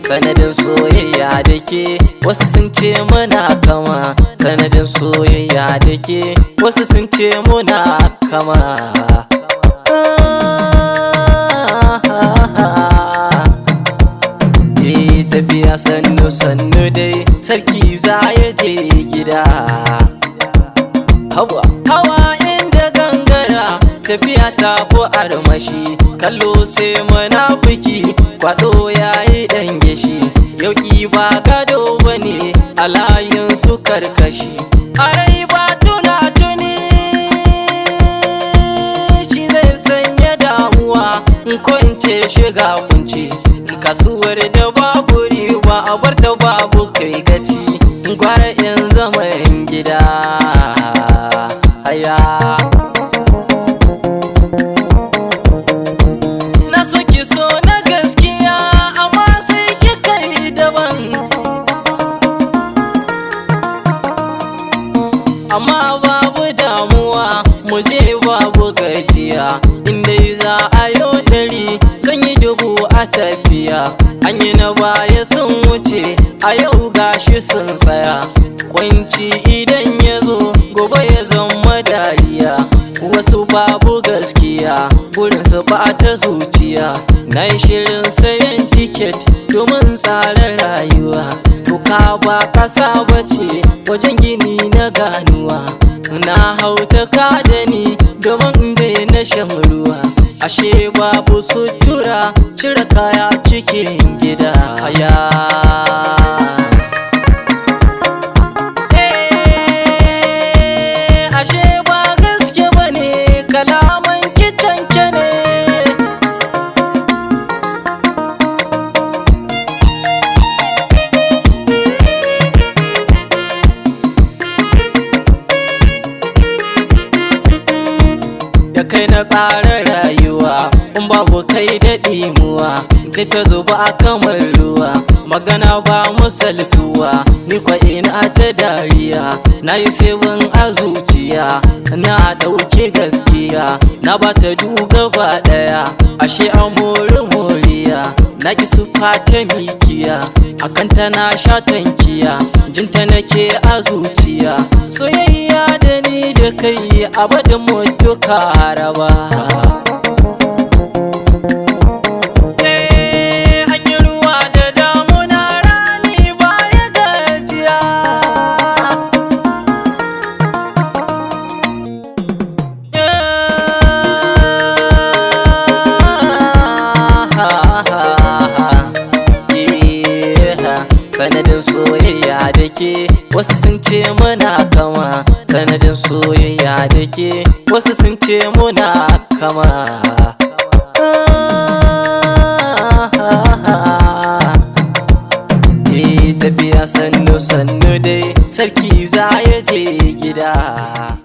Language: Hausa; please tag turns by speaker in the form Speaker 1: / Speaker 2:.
Speaker 1: Sanadin soyayya da ke wasu sun ce muna kama, sanadin soyayya da ke wasu sun ce muna kama. Tafiya sannu sannu dai sarki za ya je gida. Hawa inda gangara tafiya ta fi armashi, kallo sai munafiki kwado yayi dan gishi. Yauki ba gado bane a layin su karkashi, arai ba tuni shi zai sanya damuwa ko in ce shiga kunci. Kasuwar da babu riba a barta babu kai gaci, gwara in zama yan gida haya. Na so ki so na gaskiya amma sai ki kai daban, amma babu damuwa mu je babu gajiya. Indai za a yo dari zan yi dubu a tafiya. An yi na baya sun wuce a yau gashi sun tsaya. Kunci idan ya zo gobe ya zama dariya. Wasu babu gaskiya burinsu ba ta zuciya. Na yi shirin sayan tiket domin tsarin rayuwa. Tuka ba kasa bace wajen gini na ganuwa. Na hau ta da ni domin na shan ruwa. Ashe babu sutura cire kaya cikin gida haya. Ashe ba gaske bane kalaman ki canke ne. Da kai na tsara rayuwa in babu kai da ɗimuwa, kai ta zuba a kamar ruwa, magana ba musaltuwa. Ni kwa ina ta dariya na yi sebin a zuciya, na ɗauke gaskiya na ba ta gaba ɗaya. Ashe a moriya na ki sufa ta mikiya, akan ta na sha tankiya, jinta nake a zuciya. Soyayya da ni da kai abadin mutuka raba. Sanadin soyayya da ke wasu sun ce muna kama, sanadin soyayya da ke wasu sun ce muna kama. Tafiya sannu sannu dai sarki za ya je gida.